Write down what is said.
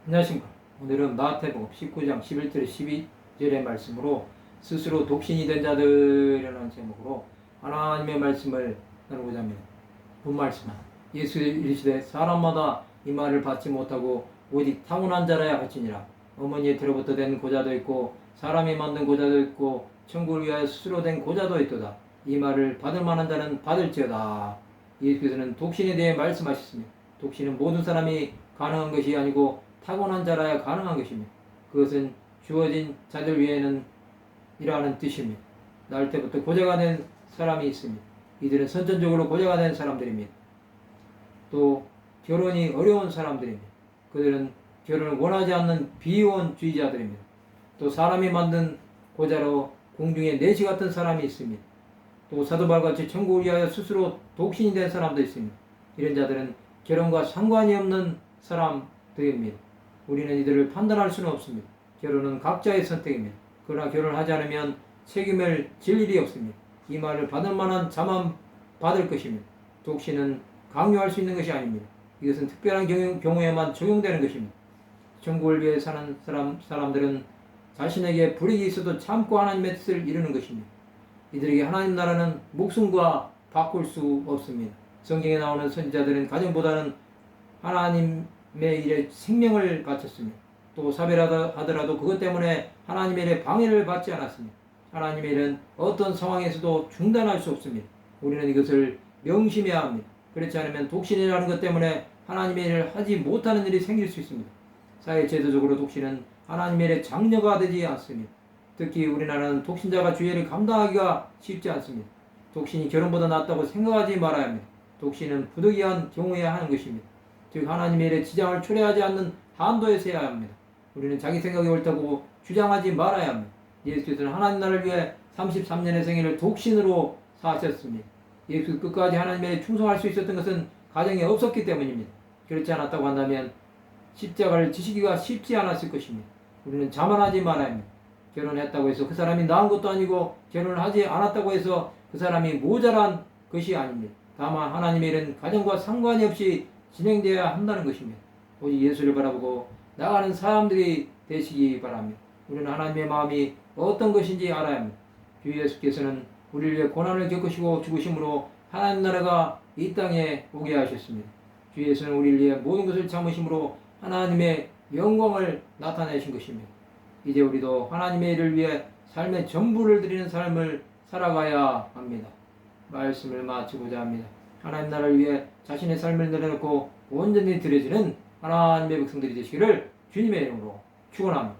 안녕하십니까. 오늘은 마태복음 19장 11절 12절의 말씀으로 스스로 독신이 된 자들이라는 제목으로 하나님의 말씀을 나누고자 합니다. 본 말씀은 예수 이르시되 사람마다 이 말을 받지 못하고 오직 타고난 자라야 할지니라. 어머니의 태로부터 된 고자도 있고 사람이 만든 고자도 있고 천국을 위하여 스스로 된 고자도 있도다. 이 말을 받을 만한 자는 받을지어다. 예수께서는 독신에 대해 말씀하셨습니다. 독신은 모든 사람이 가능한 것이 아니고 타고난 자라야 가능한 것입니다. 그것은 주어진 자들 위에는 이라는 뜻입니다. 날 때부터 고자가 된 사람이 있습니다. 이들은 선천적으로 고자가 된 사람들입니다. 또 결혼이 어려운 사람들입니다. 그들은 결혼을 원하지 않는 비혼주의자들입니다. 또 사람이 만든 고자로 공중에 내시 같은 사람이 있습니다. 또 사도바울같이 천국을 위하여 스스로 독신이 된 사람도 있습니다. 이런 자들은 결혼과 상관이 없는 사람들입니다. 우리는 이들을 판단할 수는 없습니다. 결혼은 각자의 선택입니다. 그러나 결혼하지 않으면 책임을 질 일이 없습니다. 이 말을 받을 만한 자만 받을 것입니다. 독신은 강요할 수 있는 것이 아닙니다. 이것은 특별한 경우에만 적용되는 것입니다. 천국을 위해 사는 사람들은 자신에게 불이익이 있어도 참고 하나님의 뜻을 이루는 것입니다. 이들에게 하나님 나라는 목숨과 바꿀 수 없습니다. 성경에 나오는 선지자들은 가정보다는 하나님의 일에 생명을 바쳤습니다. 또 사별하더라도 그것 때문에 하나님의 일에 방해를 받지 않았습니다. 하나님의 일은 어떤 상황에서도 중단할 수 없습니다. 우리는 이것을 명심해야 합니다. 그렇지 않으면 독신이라는 것 때문에 하나님의 일을 하지 못하는 일이 생길 수 있습니다. 사회 제도적으로 독신은 하나님의 일에 장려가 되지 않습니다. 특히 우리나라는 독신자가 주의를 감당하기가 쉽지 않습니다. 독신이 결혼보다 낫다고 생각하지 말아야 합니다. 독신은 부득이한 경우에 하는 것입니다. 즉 하나님의 일에 지장을 초래하지 않는 한도에서 해야 합니다. 우리는 자기 생각이 옳다고 주장하지 말아야 합니다. 예수께서는 하나님 나라를 위해 33년의 생애를 독신으로 사셨습니다. 예수 끝까지 하나님의 일에 충성할 수 있었던 것은 가정에 없었기 때문입니다. 그렇지 않았다고 한다면 십자가를 지시기가 쉽지 않았을 것입니다. 우리는 자만하지 말아야 합니다. 결혼했다고 해서 그 사람이 나은 것도 아니고 결혼을 하지 않았다고 해서 그 사람이 모자란 것이 아닙니다. 다만 하나님의 일은 가정과 상관이 없이 진행되어야 한다는 것입니다. 오직 예수를 바라보고 나가는 사람들이 되시기 바랍니다. 우리는 하나님의 마음이 어떤 것인지 알아야 합니다. 주 예수께서는 우리를 위해 고난을 겪으시고 죽으심으로 하나님 나라가 이 땅에 오게 하셨습니다. 주 예수는 우리를 위해 모든 것을 참으심으로 하나님의 영광을 나타내신 것입니다. 이제 우리도 하나님의 일을 위해 삶의 전부를 드리는 삶을 살아가야 합니다. 말씀을 마치고자 합니다. 하나님 나라를 위해 자신의 삶을 내려놓고 온전히 드려지는 하나님의 백성들이 되시기를 주님의 이름으로 축원합니다.